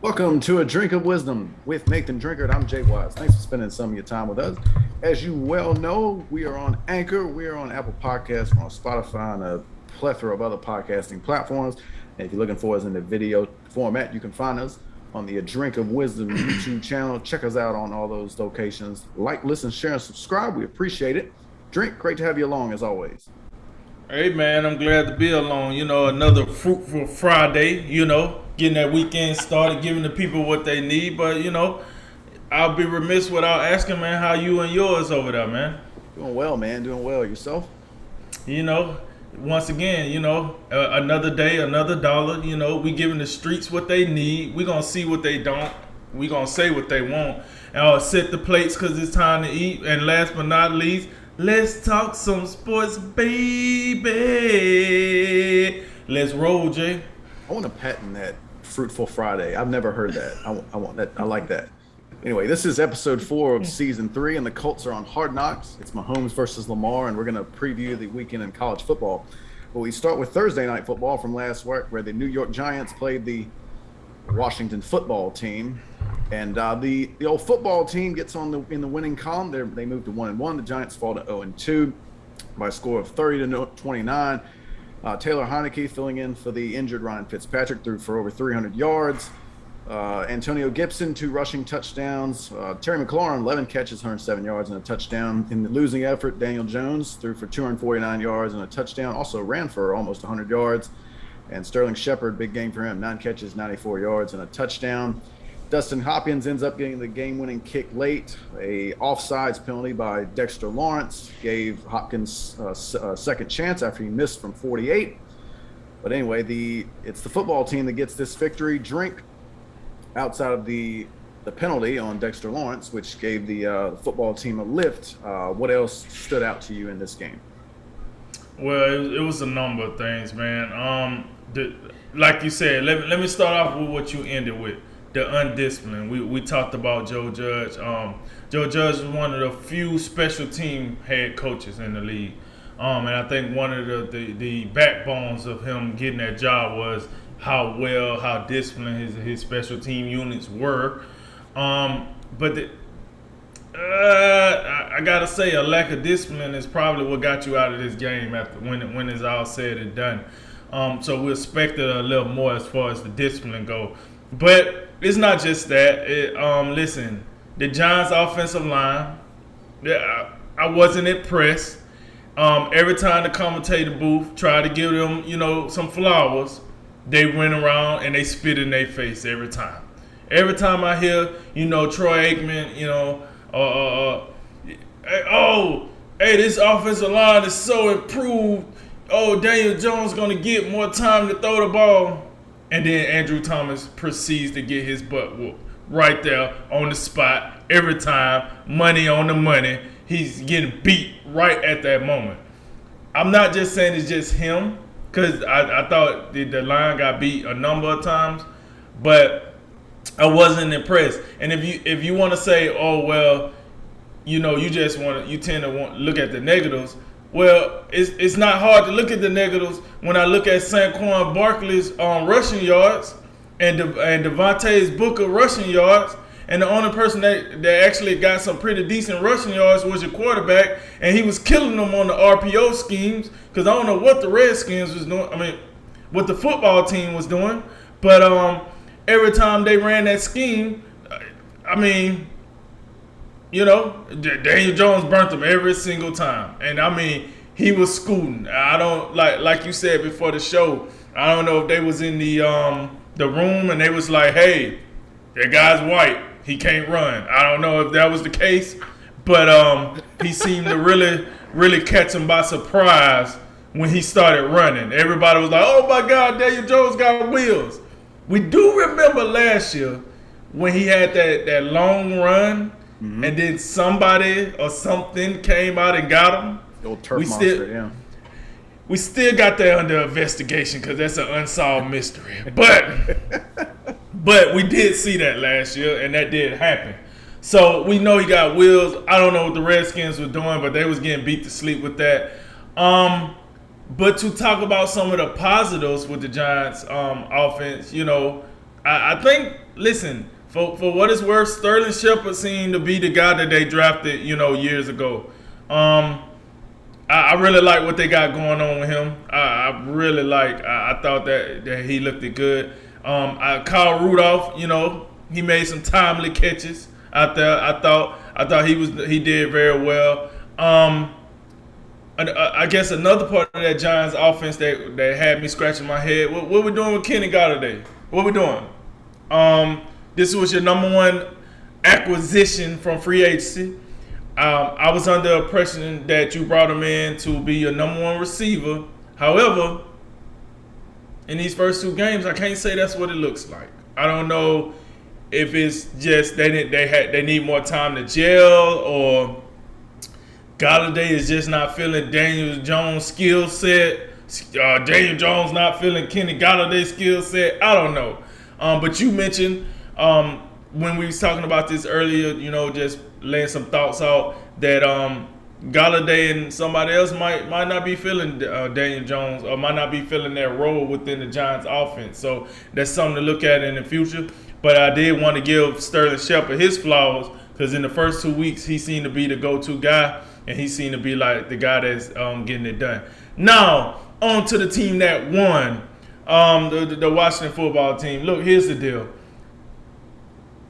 Welcome to A Drink of Wisdom with Nathan Drinkard. I'm Jay Wise. Thanks for spending some of your time with us. As you well know, we are on Anchor, we are on Apple Podcasts, we're on Spotify, and a plethora of other podcasting platforms. And if you're looking for us in the video format, you can find us on the A Drink of Wisdom YouTube channel. Check us out on all those locations. Like, listen, share, and subscribe. We appreciate it. Drink, great to have you along as always. Hey man, I'm glad to be along. Another fruitful Friday, getting that weekend started, giving the people what they need. But, I'll be remiss without asking, man, how you and yours over there, man. Doing well, man. Doing well. Yourself? Once again, another day, another dollar. We giving the streets what they need. We gonna see what they don't. We gonna say what they want. And I'll set the plates because it's time to eat. And last but not least, let's talk some sports, baby. Let's roll, Jay. I want to patent that Fruitful Friday. I've never heard that. I want that. I like that. Anyway, this is episode 4 of season 3, and the Colts are on Hard Knocks. It's Mahomes versus Lamar, and we're going to preview the weekend in college football. But we start with Thursday night football from last week, where the New York Giants played the Washington football team. And the old football team gets in the winning column. They moved to 1-1. The Giants fall to 0-2 by a score of 30-29. Taylor Heineke filling in for the injured Ryan Fitzpatrick, threw for over 300 yards. Antonio Gibson, 2 rushing touchdowns. Terry McLaurin, 11 catches, 107 yards, and a touchdown. In the losing effort, Daniel Jones threw for 249 yards and a touchdown. Also ran for almost 100 yards. And Sterling Shepard, big game for him, 9 catches, 94 yards, and a touchdown. Dustin Hopkins ends up getting the game-winning kick late. A offsides penalty by Dexter Lawrence gave Hopkins a second chance after he missed from 48. But anyway, it's the football team that gets this victory. Drink, outside of the penalty on Dexter Lawrence, which gave the football team a lift. What else stood out to you in this game? Well, it was a number of things, man. Like you said, let me start off with what you ended with. The undisciplined. We talked about Joe Judge. Joe Judge is one of the few special team head coaches in the league. And I think one of the backbones of him getting that job was how disciplined his special team units were. But I gotta say, a lack of discipline is probably what got you out of this game after when it's all said and done. So we expected a little more as far as the discipline go. But it's not just that. Listen, the Giants' offensive line, I wasn't impressed. Every time the commentator booth tried to give them, some flowers, they went around and they spit in their face every time. Every time I hear, Troy Aikman, hey, this offensive line is so improved. Oh, Daniel Jones going to get more time to throw the ball. And then Andrew Thomas proceeds to get his butt whooped right there on the spot every time. Money on the money. He's getting beat right at that moment. I'm not just saying it's just him, because I thought the line got beat a number of times, but I wasn't impressed. And if you want to say, oh well, you tend to look at the negatives. Well, it's not hard to look at the negatives when I look at Saquon Barkley's rushing yards and Devontae's Booker rushing yards, and the only person that actually got some pretty decent rushing yards was your quarterback, and he was killing them on the RPO schemes, because I don't know what the Redskins was doing. I mean, what the football team was doing, but every time they ran that scheme, Daniel Jones burnt them every single time. And he was scooting. I don't like you said before the show, I don't know if they was in the room and they was like, hey, that guy's white, he can't run. I don't know if that was the case, but he seemed to really catch him by surprise when he started running. Everybody was like, oh my God, Daniel Jones got wheels. We do remember last year when he had that long run. Mm-hmm. And then somebody or something came out and got him. The old turf monster, We still got that under investigation because that's an unsolved mystery. But we did see that last year, and that did happen. So we know he got wheels. I don't know what the Redskins were doing, but they was getting beat to sleep with that. But to talk about some of the positives with the Giants offense, I think, listen, for what it's worth, Sterling Shepard seemed to be the guy that they drafted, years ago. I really like what they got going on with him. I really like. I thought that he looked good. Kyle Rudolph, he made some timely catches out there. I thought he did very well. I guess another part of that Giants offense that had me scratching my head. What we doing with Kenny Galladay? What we doing? This was your number one acquisition from free agency. I was under the impression that you brought him in to be your number one receiver. However, in these first two games, I can't say that's what it looks like. I don't know if it's just they need more time to gel, or Galladay is just not feeling Daniel Jones' skill set. Daniel Jones not feeling Kenny Galladay's skill set. I don't know. But you mentioned when we was talking about this earlier, just laying some thoughts out that Galladay and somebody else might not be feeling Daniel Jones, or might not be feeling their role within the Giants offense. So that's something to look at in the future. But I did want to give Sterling Shepard his flowers, because in the first 2 weeks he seemed to be the go-to guy, and he seemed to be like the guy that's getting it done. Now on to the team that won, the Washington football team. Look, here's the deal.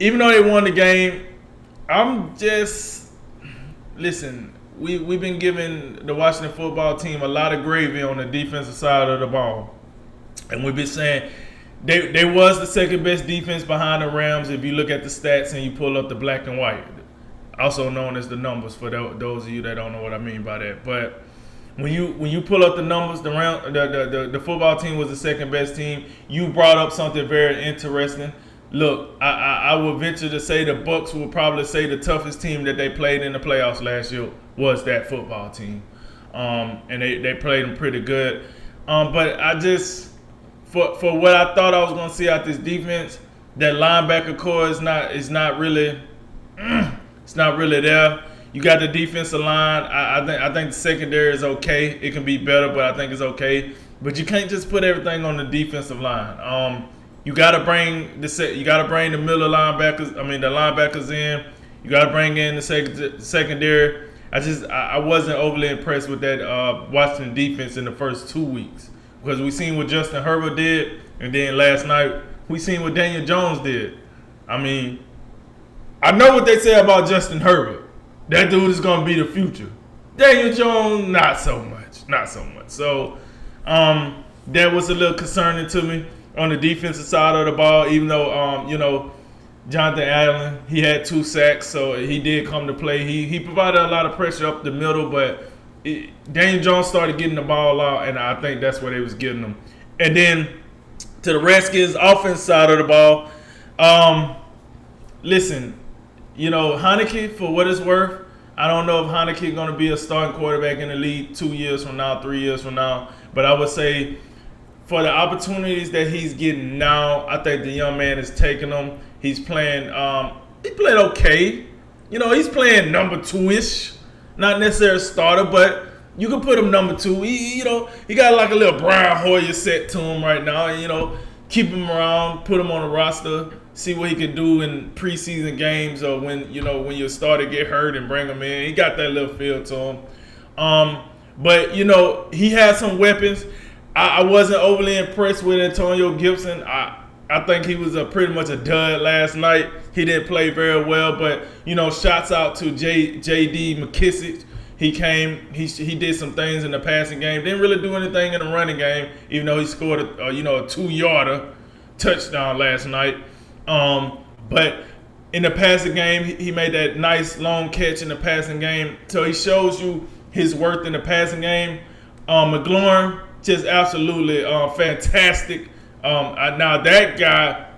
Even though they won the game, listen, we've been giving the Washington football team a lot of gravy on the defensive side of the ball. And we've been saying they was the second best defense behind the Rams if you look at the stats and you pull up the black and white, also known as the numbers for those of you that don't know what I mean by that. But when you pull up the numbers, the football team was the second best team. You brought up something very interesting. Look, I would venture to say the Bucs will probably say the toughest team that they played in the playoffs last year was that football team, and they played them pretty good. But I just, for what I thought I was going to see out this defense, that linebacker core is not really there. You got the defensive line. I think the secondary is okay. It can be better, but I think it's okay. But you can't just put everything on the defensive line. You gotta bring the middle linebackers. The linebackers in. You gotta bring in the secondary. I wasn't overly impressed with that Washington defense in the first 2 weeks, because we seen what Justin Herbert did, and then last night we seen what Daniel Jones did. I know what they say about Justin Herbert. That dude is gonna be the future. Daniel Jones, not so much. So that was a little concerning to me on the defensive side of the ball, even though, Jonathan Allen, he had 2 sacks, so he did come to play. He provided a lot of pressure up the middle, but Daniel Jones started getting the ball out, and I think that's where they was getting them. And then to the Redskins offense side of the ball, listen, Heineke, for what it's worth, I don't know if Heineke is going to be a starting quarterback in the league 2 years from now, 3 years from now, but I would say for the opportunities that he's getting now, I think the young man is taking them. He's playing, he played okay. He's playing number 2-ish. Not necessarily a starter, but you can put him number 2. He got like a little Brian Hoyer set to him right now. Keep him around, put him on the roster, see what he can do in preseason games, or when your starter get hurt and bring him in. He got that little feel to him. But he has some weapons. I wasn't overly impressed with Antonio Gibson. I think he was pretty much a dud last night. He didn't play very well, but shouts out to J.D. McKissick. He came, he did some things in the passing game. Didn't really do anything in the running game, even though he scored a 2-yarder touchdown last night. But in the passing game, he made that nice long catch in the passing game. So he shows you his worth in the passing game. McLaurin, just absolutely fantastic. Now that guy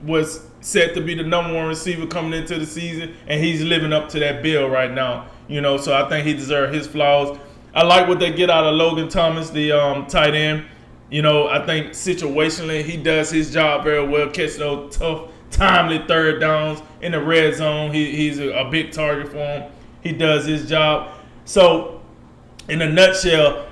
was set to be the number 1 receiver coming into the season, and he's living up to that bill right now. So I think he deserves his flowers. I like what they get out of Logan Thomas, the tight end. I think situationally he does his job very well, catching those tough, timely third downs in the red zone. He's a big target for him. He does his job. So in a nutshell,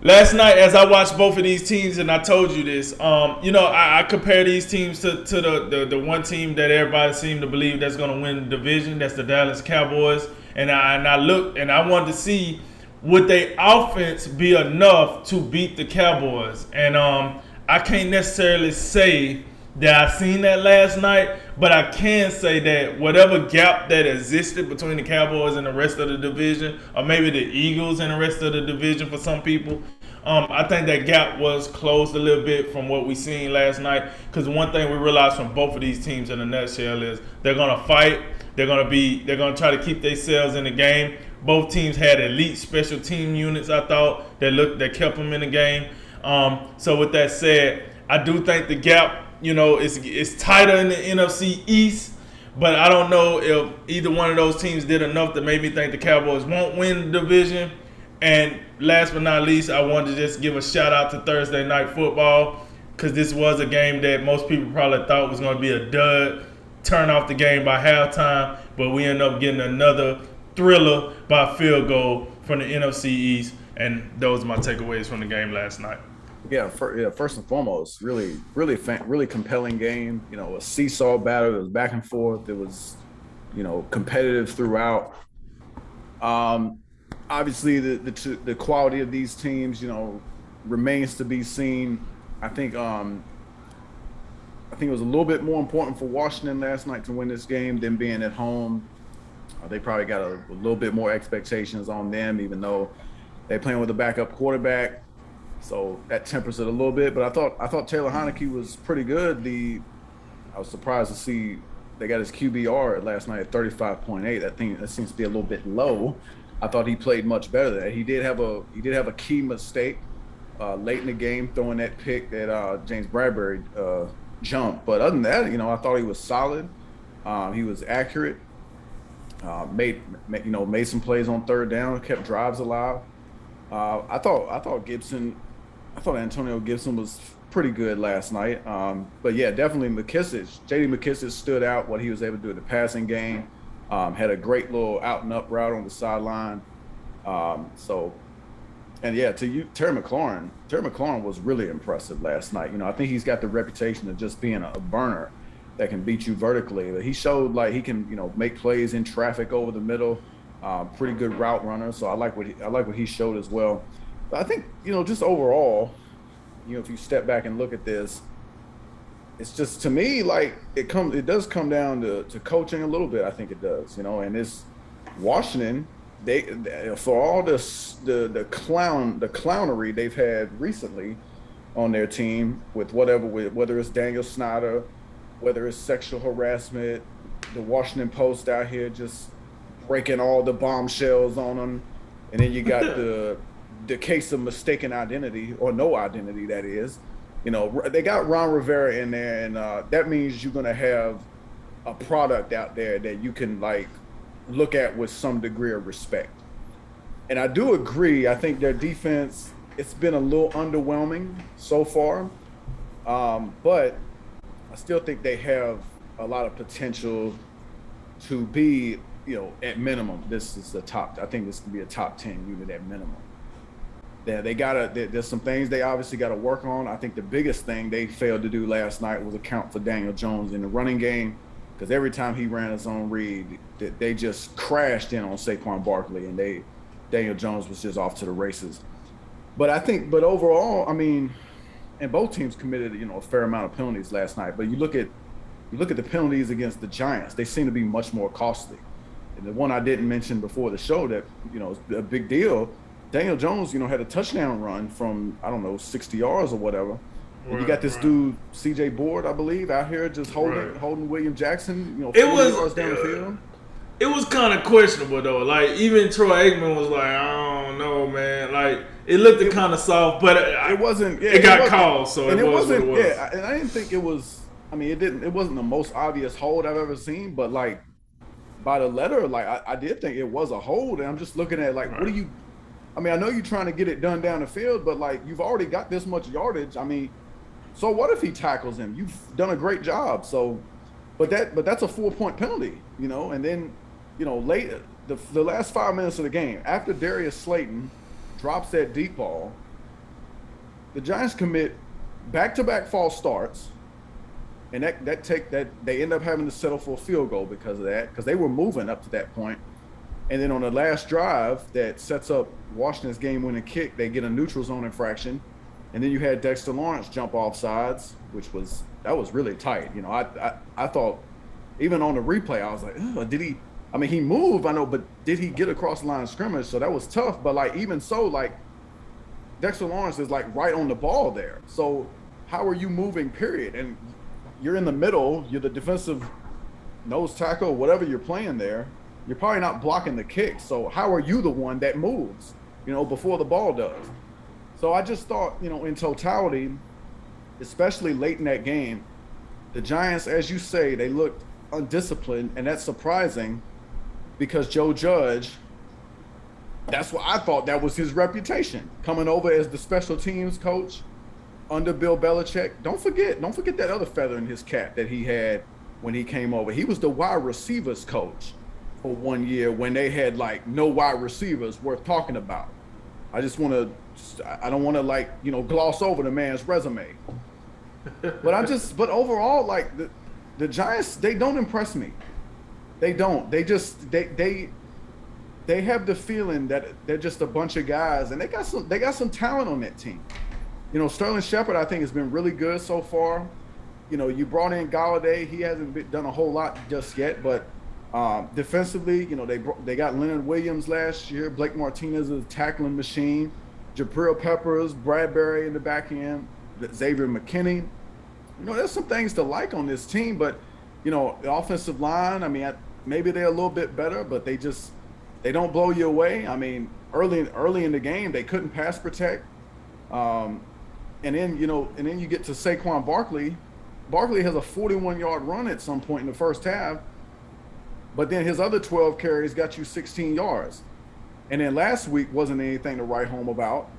Last night, as I watched both of these teams, and I told you this, I compare these teams to the one team that everybody seemed to believe that's going to win the division. That's the Dallas Cowboys. And I looked and I wanted to see would their offense be enough to beat the Cowboys. And I can't necessarily say that I seen that last night, but I can say that whatever gap that existed between the Cowboys and the rest of the division, or maybe the Eagles and the rest of the division for some people, I think that gap was closed a little bit from what we seen last night. Because one thing we realized from both of these teams in a nutshell is they're gonna fight. They're gonna try to keep themselves in the game. Both teams had elite special team units, I thought, that kept them in the game. So with that said, I do think the gap, it's tighter in the NFC East, but I don't know if either one of those teams did enough to make me think the Cowboys won't win the division. And last but not least, I wanted to just give a shout out to Thursday Night Football, because this was a game that most people probably thought was going to be a dud, turn off the game by halftime, but we ended up getting another thriller by field goal from the NFC East, and those are my takeaways from the game last night. Yeah, first and foremost, really compelling game. A seesaw battle. It was back and forth. It was, competitive throughout. Obviously, the quality of these teams, remains to be seen. I think it was a little bit more important for Washington last night to win this game than being at home. They probably got a little bit more expectations on them, even though they're playing with a backup quarterback. So that tempers it a little bit. But I thought Taylor Heineke was pretty good. I was surprised to see they got his QBR last night at 35.8. I think that seems to be a little bit low. I thought he played much better than that. He did have a key mistake late in the game, throwing that pick that James Bradbury jumped. But other than that, I thought he was solid. He was accurate. Made some plays on third down, kept drives alive. I thought Antonio Gibson was pretty good last night. But yeah, definitely J.D. McKissic stood out, what he was able to do in the passing game. Had a great little out and up route on the sideline. Terry McLaurin was really impressive last night. I think he's got the reputation of just being a burner that can beat you vertically. But he showed like he can, make plays in traffic over the middle. Pretty good route runner. So I like what he showed as well. But I think, just overall, if you step back and look at this, it's just, to me, like it does come down to coaching a little bit. I think it does, and it's Washington. They for all the clownery they've had recently on their team whether it's Daniel Snyder, whether it's sexual harassment, the Washington Post out here just breaking all the bombshells on them, and then you got the case of mistaken identity, or no identity, that is. They got Ron Rivera in there, and that means you're going to have a product out there that you can look at with some degree of respect. And I do agree. I think their defense, it's been a little underwhelming so far, but I still think they have a lot of potential to be, at minimum, this is I think this could be a top 10 unit at minimum. There's some things they obviously got to work on. I think the biggest thing they failed to do last night was account for Daniel Jones in the running game, because every time he ran his own read, they just crashed in on Saquon Barkley, and Daniel Jones was just off to the races. But overall, and both teams committed, a fair amount of penalties last night. But you look at the penalties against the Giants, they seem to be much more costly. And the one I didn't mention before the show that, is a big deal, Daniel Jones, had a touchdown run from, 60 yards or whatever. And you got this dude, C.J. Board, I believe, out here just holding William Jackson, 40 yards down the field. It was kind of questionable, though. Even Troy Aikman was like, I don't know, man. It looked kind of soft, but it wasn't. Yeah, it got called, so it wasn't. What it was. Yeah, and I didn't think it was. It wasn't the most obvious hold I've ever seen, but by the letter, I did think it was a hold, and I'm just looking at what do you? I know you're trying to get it done down the field, but you've already got this much yardage. So what if he tackles him? You've done a great job. So, but that's a 4-point penalty, and then, late the last 5 minutes of the game, after Darius Slayton drops that deep ball, the Giants commit back-to-back false starts, and that they end up having to settle for a field goal because of that, because they were moving up to that point. And then on the last drive that sets up Washington's game-winning kick, they get a neutral zone infraction, and then you had Dexter Lawrence jump off sides, that was really tight. You know, I thought even on the replay I was like, oh, did he? I mean, he moved, I know, but did he get across the line of scrimmage? So that was tough. But like even so, like Dexter Lawrence is like right on the ball there. So how are you moving? Period. And you're in the middle. You're the defensive nose tackle, whatever you're playing there. You're probably not blocking the kick. So how are you the one that moves, you know, before the ball does? So I just thought, you know, in totality, especially late in that game, the Giants, as you say, they looked undisciplined, and that's surprising because Joe Judge, that's what I thought that was his reputation, coming over as the special teams coach under Bill Belichick. Don't forget that other feather in his cap that he had when he came over. He was the wide receivers coach for 1 year when they had like no wide receivers worth talking about. I don't want to like, you know, gloss over the man's resume. But overall, like the Giants, they don't impress me. They don't. They have the feeling that they're just a bunch of guys, and they got some talent on that team. You know, Sterling Shepard, I think, has been really good so far. You know, you brought in Galladay. He hasn't done a whole lot just yet, but defensively, you know, they got Leonard Williams last year. Blake Martinez is a tackling machine. Jabril Peppers, Bradbury in the back end, Xavier McKinney. You know, there's some things to like on this team, but, you know, the offensive line, I mean, maybe they're a little bit better, but they don't blow you away. I mean, early in the game, they couldn't pass protect. And then you get to Saquon Barkley. Barkley has a 41-yard run at some point in the first half, but then his other 12 carries got you 16 yards. And then last week wasn't anything to write home about.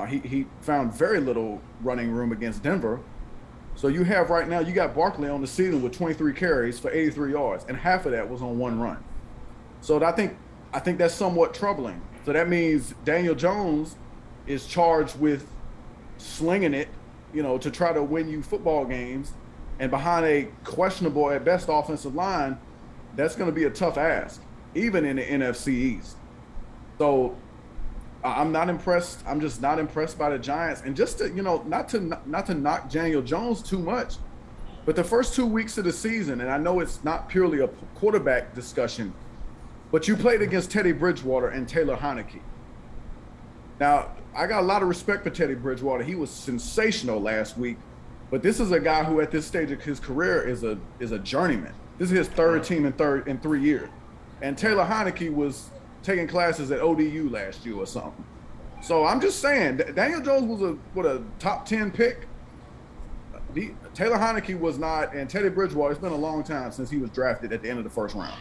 He found very little running room against Denver. So you have right now, you got Barkley on the season with 23 carries for 83 yards, and half of that was on one run. So I think that's somewhat troubling. So that means Daniel Jones is charged with slinging it, you know, to try to win you football games. And behind a questionable at best offensive line, that's going to be a tough ask, even in the NFC East. So I'm not impressed. I'm just not impressed by the Giants. And just to, you know, not to knock Daniel Jones too much, but the first 2 weeks of the season, and I know it's not purely a quarterback discussion, but you played against Teddy Bridgewater and Taylor Heineke. Now, I got a lot of respect for Teddy Bridgewater. He was sensational last week, but this is a guy who at this stage of his career is a journeyman. This is his third team in 3 years. And Taylor Heineke was taking classes at ODU last year or something. So I'm just saying, Daniel Jones was a top 10 pick. Taylor Heineke was not, and Teddy Bridgewater, it's been a long time since he was drafted at the end of the first round.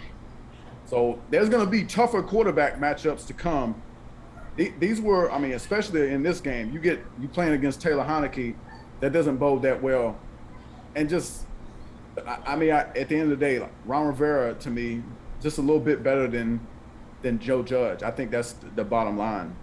So there's going to be tougher quarterback matchups to come. These were, I mean, especially in this game, you playing against Taylor Heineke, that doesn't bode that well. And just, at the end of the day, like, Ron Rivera, to me, just a little bit better than Joe Judge. I think that's the bottom line.